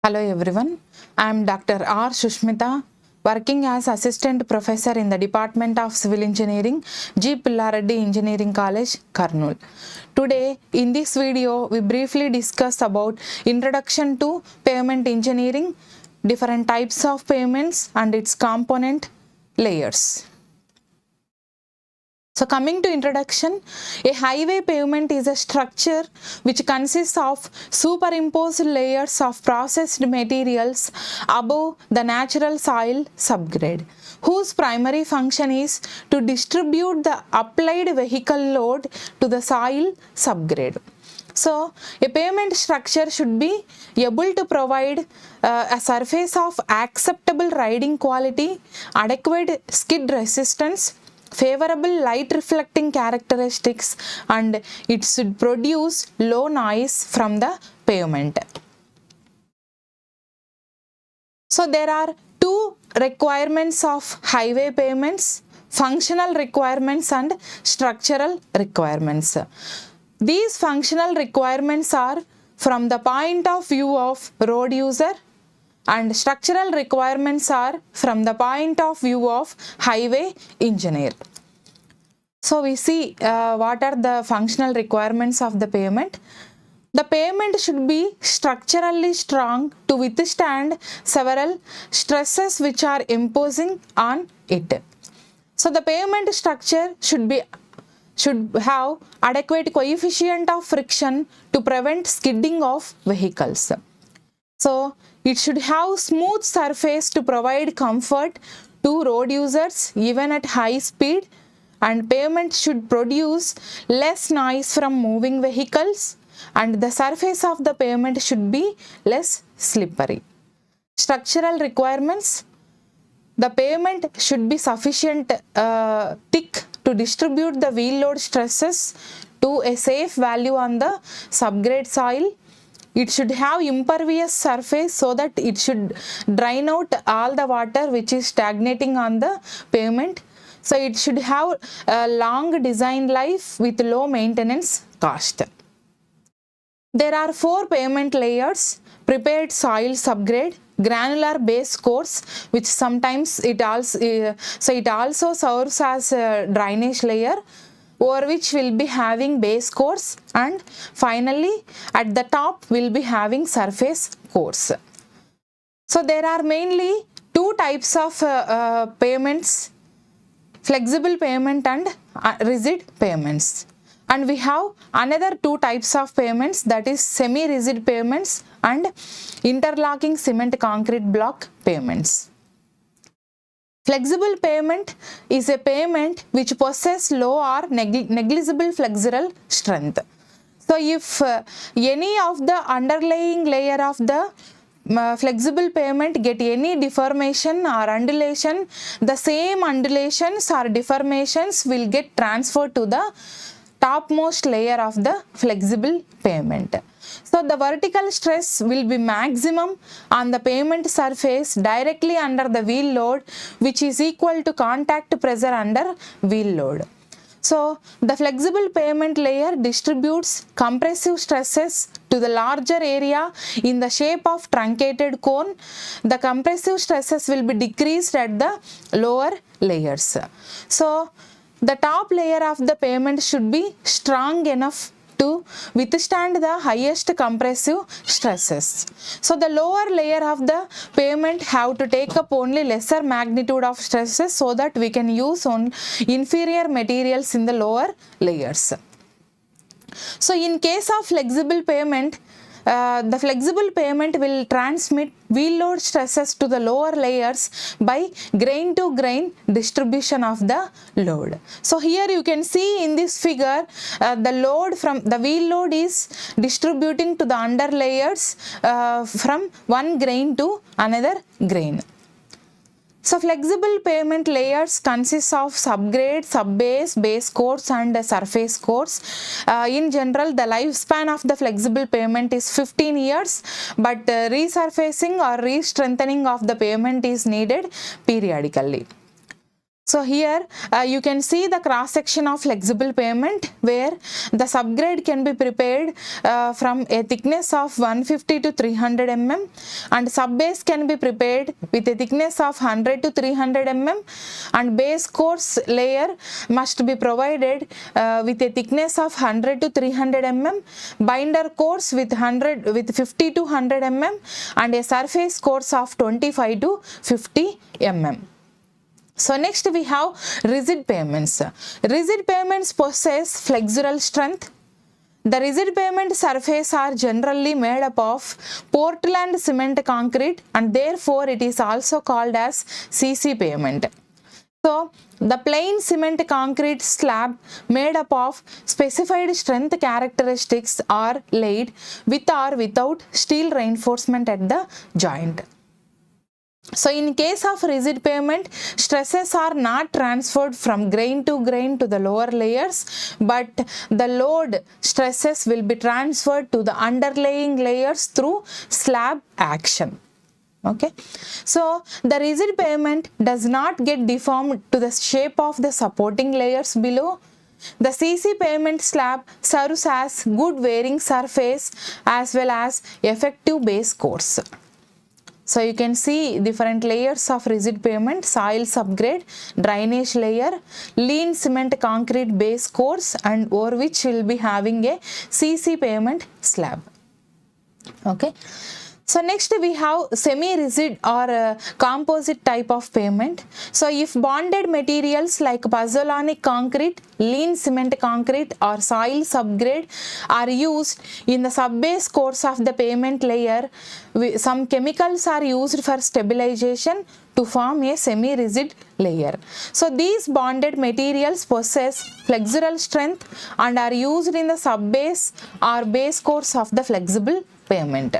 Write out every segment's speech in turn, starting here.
Hello everyone, I am Dr. R. Shushmita, working as Assistant Professor in the Department of Civil Engineering, G. Pillareddy Engineering College, Kurnool. Today, in this video, we briefly discuss about Introduction to Pavement Engineering, different types of pavements and its component layers. So coming to introduction, a highway pavement is a structure which consists of superimposed layers of processed materials above the natural soil subgrade, whose primary function is to distribute the applied vehicle load to the soil subgrade. So, a pavement structure should be able to provide a surface of acceptable riding quality, adequate skid resistance, favorable light reflecting characteristics, and it should produce low noise from the pavement. So there are two requirements of highway pavements: functional requirements and structural requirements. These functional requirements are from the point of view of road user, and structural requirements are from the point of view of highway engineer. So we see what are the functional requirements of the pavement. The pavement should be structurally strong to withstand several stresses which are imposing on it. So the pavement structure should have adequate coefficient of friction to prevent skidding of vehicles. So it should have smooth surface to provide comfort to road users even at high speed, and pavement should produce less noise from moving vehicles, and the surface of the pavement should be less slippery. Structural requirements: the pavement should be sufficient thick to distribute the wheel load stresses to a safe value on the subgrade soil. It should have impervious surface so that it should drain out all the water which is stagnating on the pavement. So it should have a long design life with low maintenance cost. There are four pavement layers: prepared soil subgrade, granular base course, which sometimes it also serves as a drainage layer, over which will be having base course, and finally at the top will be having surface course. So there are mainly two types of pavements: flexible pavement and rigid pavements. And we have another two types of pavements, that is semi-rigid pavements and interlocking cement concrete block pavements. Flexible pavement is a pavement which possesses low or negligible flexural strength. So if any of the underlying layer of the flexible pavement get any deformation or undulation, the same undulations or deformations will get transferred to the topmost layer of the flexible pavement. So the vertical stress will be maximum on the pavement surface directly under the wheel load, which is equal to contact pressure under wheel load. So the flexible pavement layer distributes compressive stresses to the larger area in the shape of truncated cone. The compressive stresses will be decreased at the lower layers. So the top layer of the pavement should be strong enough to withstand the highest compressive stresses. So the lower layer of the pavement have to take up only lesser magnitude of stresses so that we can use on inferior materials in the lower layers. So in case of flexible pavement, the flexible pavement will transmit wheel load stresses to the lower layers by grain to grain distribution of the load. So here you can see in this figure, the load from the wheel load is distributing to the under layers from one grain to another grain. So flexible pavement layers consist of subgrade, subbase, base course and surface course. In general, the lifespan of the flexible pavement is 15 years, but resurfacing or re-strengthening of the pavement is needed periodically. So here you can see the cross section of flexible pavement, where the subgrade can be prepared from a thickness of 150 to 300 mm, and subbase can be prepared with a thickness of 100 to 300 mm, and base course layer must be provided with a thickness of 100 to 300 mm, binder course with 50 to 100 mm, and a surface course of 25 to 50 mm. So next we have rigid pavements. Rigid pavements possess flexural strength. The rigid pavement surface are generally made up of Portland cement concrete, and therefore it is also called as CC pavement. So the plain cement concrete slab made up of specified strength characteristics are laid with or without steel reinforcement at the joint. So in case of rigid pavement, stresses are not transferred from grain to the lower layers, but the load stresses will be transferred to the underlying layers through slab action. Okay, so the rigid pavement does not get deformed to the shape of the supporting layers below. The CC pavement slab serves as good wearing surface as well as effective base course. So you can see different layers of rigid pavement: soil subgrade, drainage layer, lean cement concrete base course, and over which will be having a CC pavement slab. Okay. So next we have semi-rigid or composite type of pavement. So if bonded materials like pozzolanic concrete, lean cement concrete or soil subgrade are used in the subbase course of the pavement layer, some chemicals are used for stabilization to form a semi-rigid layer. So these bonded materials possess flexural strength and are used in the subbase or base course of the flexible pavement.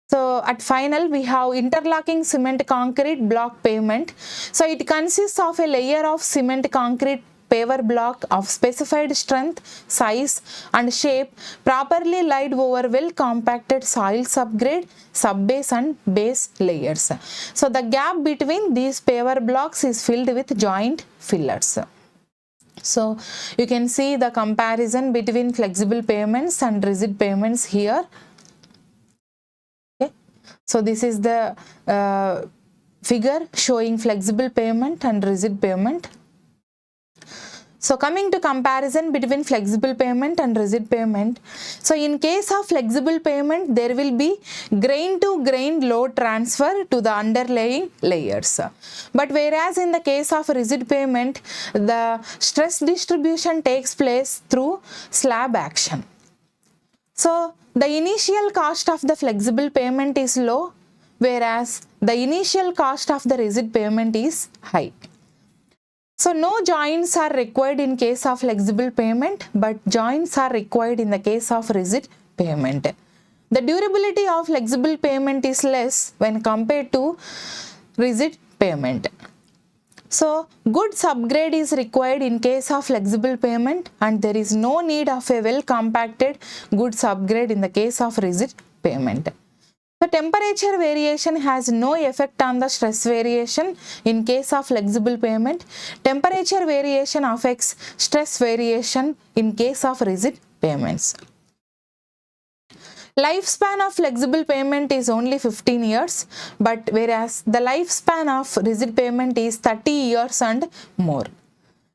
So at final we have interlocking cement concrete block pavement. So it consists of a layer of cement concrete paver block of specified strength, size and shape properly laid over well compacted soil subgrade, subbase and base layers. So the gap between these paver blocks is filled with joint fillers. So you can see the comparison between flexible pavements and rigid pavements here. So this is the figure showing flexible pavement and rigid pavement. So coming to comparison between flexible pavement and rigid pavement. So in case of flexible pavement, there will be grain to grain load transfer to the underlying layers. But whereas in the case of rigid pavement, the stress distribution takes place through slab action. So the initial cost of the flexible pavement is low, whereas the initial cost of the rigid pavement is high. So no joints are required in case of flexible pavement, but joints are required in the case of rigid pavement. The durability of flexible pavement is less when compared to rigid pavement. So good subgrade is required in case of flexible pavement, and there is no need of a well compacted good subgrade in the case of rigid pavement. The temperature variation has no effect on the stress variation in case of flexible pavement. Temperature variation affects stress variation in case of rigid pavements. Lifespan of flexible pavement is only 15 years, but whereas the lifespan of rigid pavement is 30 years and more.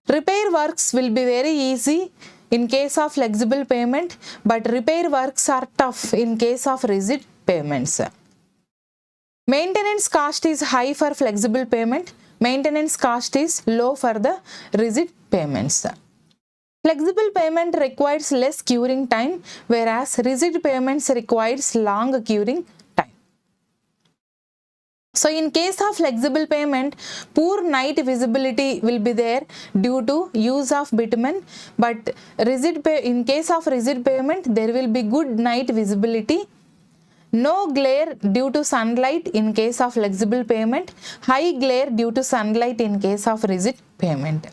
Repair works will be very easy in case of flexible pavement, but repair works are tough in case of rigid pavements. Maintenance cost is high for flexible pavement. Maintenance cost is low for the rigid pavements. Flexible pavement requires less curing time, whereas rigid pavements requires long curing time. So in case of flexible pavement, poor night visibility will be there due to use of bitumen, but in case of rigid pavement, there will be good night visibility. No glare due to sunlight in case of flexible pavement, high glare due to sunlight in case of rigid pavement.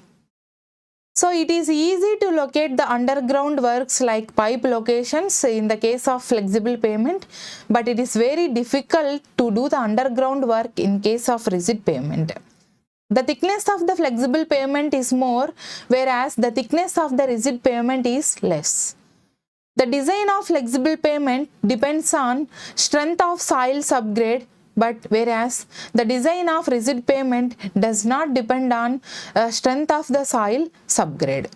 So it is easy to locate the underground works like pipe locations in the case of flexible pavement, but it is very difficult to do the underground work in case of rigid pavement. The thickness of the flexible pavement is more, whereas the thickness of the rigid pavement is less. The design of flexible pavement depends on strength of soil subgrade, but whereas the design of rigid pavement does not depend on strength of the soil subgrade.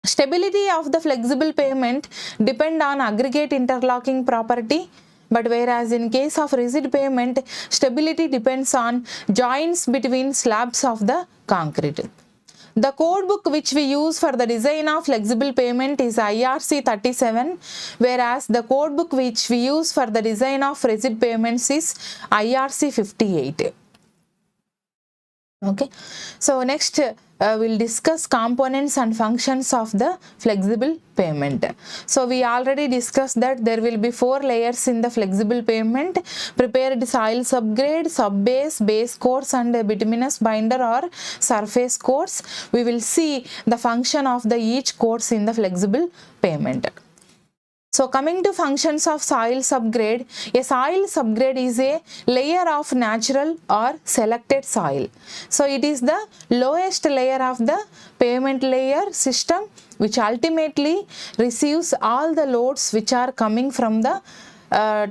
Stability of the flexible pavement depend on aggregate interlocking property, but whereas in case of rigid pavement, stability depends on joints between slabs of the concrete. The code book which we use for the design of flexible pavement is IRC 37, whereas the code book which we use for the design of rigid pavements is IRC 58. Okay, so next we'll discuss components and functions of the flexible pavement. So we already discussed that there will be 4 layers in the flexible pavement: prepared soil subgrade, subbase, base course and bituminous binder or surface course. We will see the function of the each course in the flexible pavement. So coming to functions of soil subgrade, a soil subgrade is a layer of natural or selected soil. So it is the lowest layer of the pavement layer system which ultimately receives all the loads which are coming from the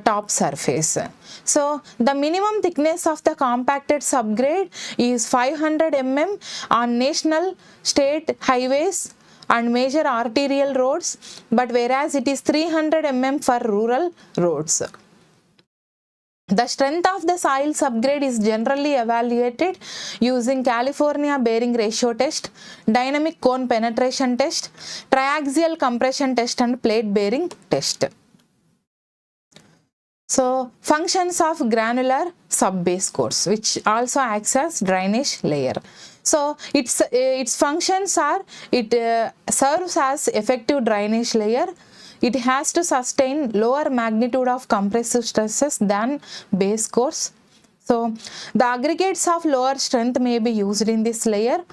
top surface. So the minimum thickness of the compacted subgrade is 500 mm on national, state highways and major arterial roads, but whereas it is 300 mm for rural roads. The strength of the soil subgrade is generally evaluated using California bearing ratio test, dynamic cone penetration test, triaxial compression test and plate bearing test. So functions of granular subbase course, which also acts as drainage layer. So its functions are, it serves as effective drainage layer. It has to sustain lower magnitude of compressive stresses than base course. So the aggregates of lower strength may be used in this layer.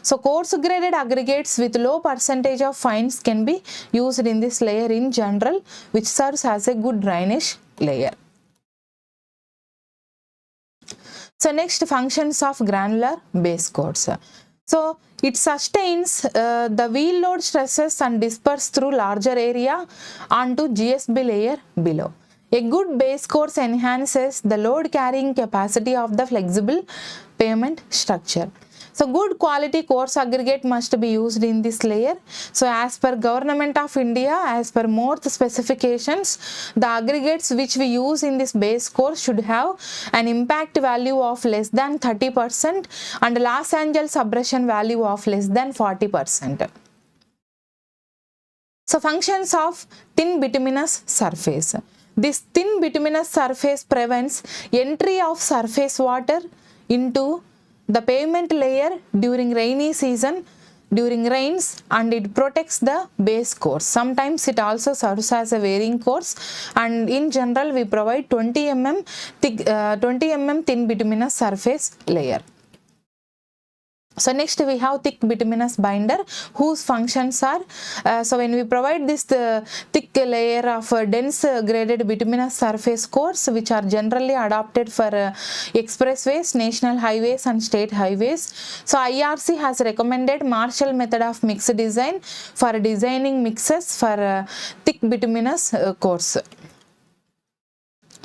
So coarse graded aggregates with low percentage of fines can be used in this layer in general, which serves as a good drainage layer. So next, functions of granular base course. So it sustains the wheel load stresses and disperse through larger area onto GSB layer below. A good base course enhances the load carrying capacity of the flexible pavement structure. So good quality coarse aggregate must be used in this layer. So as per Government of India, as per MORTH specifications, the aggregates which we use in this base course should have an impact value of less than 30% and Los Angeles abrasion value of less than 40%. So functions of thin bituminous surface. This thin bituminous surface prevents entry of surface water into the pavement layer during rainy season, during rains, and it protects the base course. Sometimes it also serves as a varying course, and in general we provide 20 mm thin bituminous surface layer. So next we have thick bituminous binder, whose functions are, so when we provide this thick layer of dense graded bituminous surface course, which are generally adopted for expressways, national highways and state highways. So IRC has recommended Marshall method of mix design for designing mixes for thick bituminous course.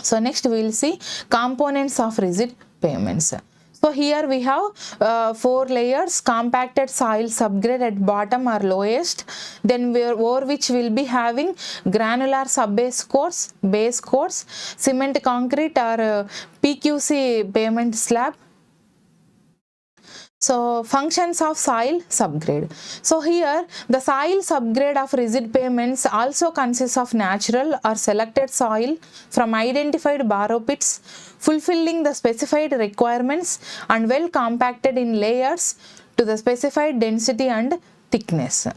So next we will see components of rigid pavements. So here we have 4 layers: compacted soil subgrade at bottom or lowest, then over which we will be having granular subbase course, base course, cement concrete or PQC pavement slab. So functions of soil subgrade. So here the soil subgrade of rigid pavements also consists of natural or selected soil from identified borrow pits, fulfilling the specified requirements and well compacted in layers to the specified density and thickness.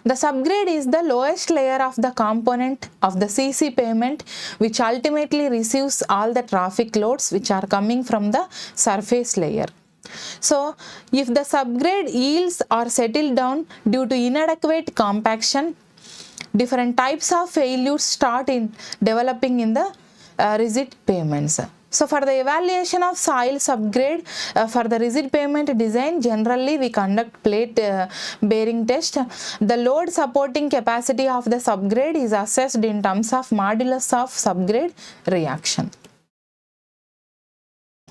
The subgrade is the lowest layer of the component of the CC pavement, which ultimately receives all the traffic loads which are coming from the surface layer. So if the subgrade yields or settle down due to inadequate compaction, different types of failures start in developing in the rigid pavements. So for the evaluation of soil subgrade for the rigid pavement design, generally we conduct plate bearing test. The load supporting capacity of the subgrade is assessed in terms of modulus of subgrade reaction.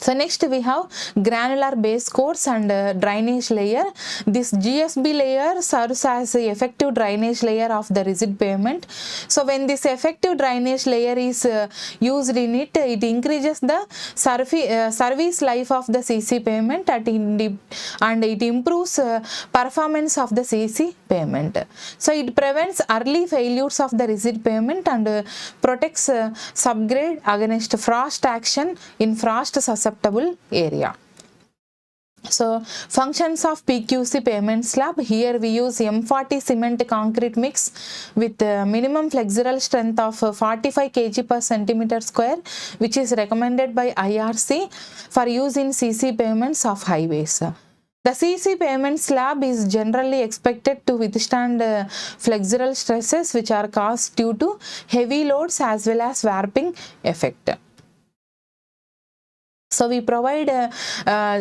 So next we have granular base course and drainage layer. This GSB layer serves as the effective drainage layer of the rigid pavement. So when this effective drainage layer is used in it, it increases the service life of the CC pavement and it improves performance of the CC pavement. So it prevents early failures of the rigid pavement and protects subgrade against frost action in frost susceptible area. So functions of PQC pavement slab. Here we use M40 cement concrete mix with minimum flexural strength of 45 kg per centimeter square, which is recommended by IRC for use in CC pavements of highways. The CC pavement slab is generally expected to withstand flexural stresses which are caused due to heavy loads as well as warping effect. So we provide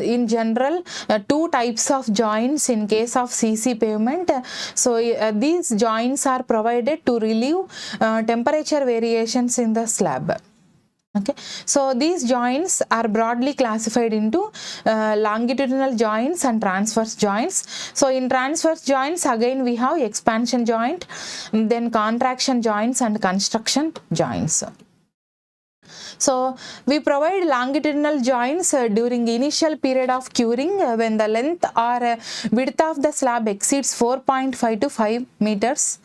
in general two types of joints in case of CC pavement. So these joints are provided to relieve temperature variations in the slab. Okay, so these joints are broadly classified into longitudinal joints and transverse joints. So in transverse joints, again we have expansion joint, then contraction joints and construction joints. So we provide longitudinal joints during initial period of curing when the length or width of the slab exceeds 4.5 to 5 meters.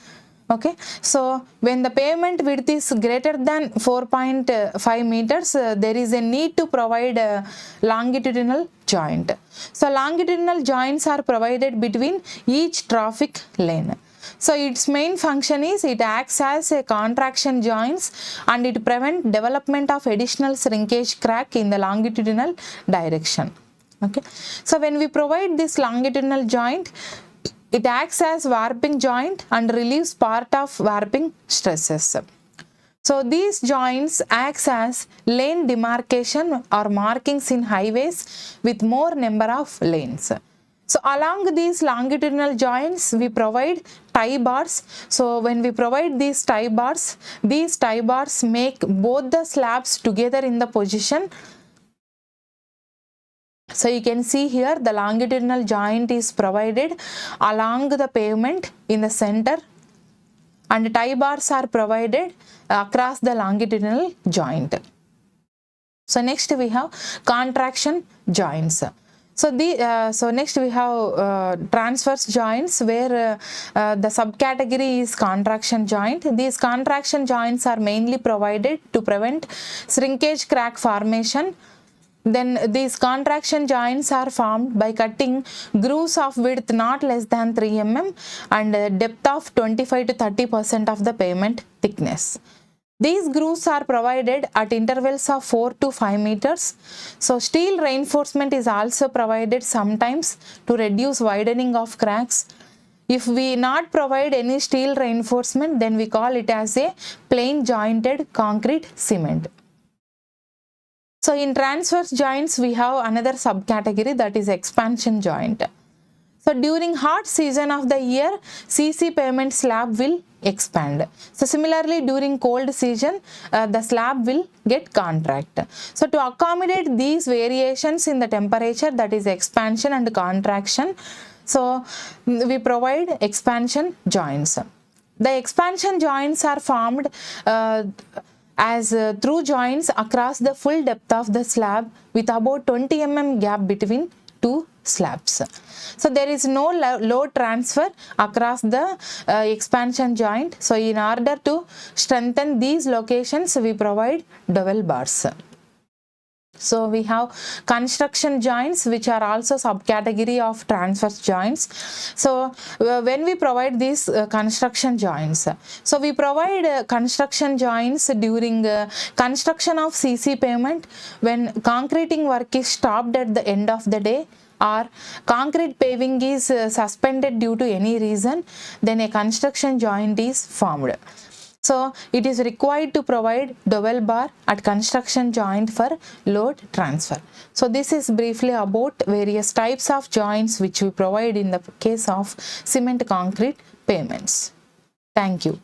Okay, so when the pavement width is greater than 4.5 meters, there is a need to provide a longitudinal joint. So longitudinal joints are provided between each traffic lane. So its main function is it acts as a contraction joints and it prevents development of additional shrinkage crack in the longitudinal direction. Okay, so when we provide this longitudinal joint, it acts as warping joint and relieves part of warping stresses. So these joints acts as lane demarcation or markings in highways with more number of lanes. So along these longitudinal joints, we provide tie bars. So when we provide these tie bars make both the slabs together in the position. So you can see here the longitudinal joint is provided along the pavement in the center and tie bars are provided across the longitudinal joint. So next we have contraction joints. So next we have transverse joints where the subcategory is contraction joint. These contraction joints are mainly provided to prevent shrinkage crack formation. Then these contraction joints are formed by cutting grooves of width not less than 3 mm and depth of 25 to 30% of the pavement thickness. These grooves are provided at intervals of 4 to 5 meters. So steel reinforcement is also provided sometimes to reduce widening of cracks. If we not provide any steel reinforcement, then we call it as a plain jointed concrete cement. So in transverse joints, we have another subcategory, that is expansion joint. So during hot season of the year, CC pavement slab will expand. So similarly, during cold season, the slab will get contract. So to accommodate these variations in the temperature, that is expansion and contraction, so we provide expansion joints. The expansion joints are formed as through joints across the full depth of the slab with about 20 mm gap between two slabs. So there is no load transfer across the expansion joint. So in order to strengthen these locations, we provide dowel bars. So we have construction joints, which are also subcategory of transverse joints. So when we provide these construction joints, so we provide construction joints during construction of CC pavement when concreting work is stopped at the end of the day, or concrete paving is suspended due to any reason, then a construction joint is formed. So it is required to provide dowel bar at construction joint for load transfer. So this is briefly about various types of joints which we provide in the case of cement concrete pavements. Thank you.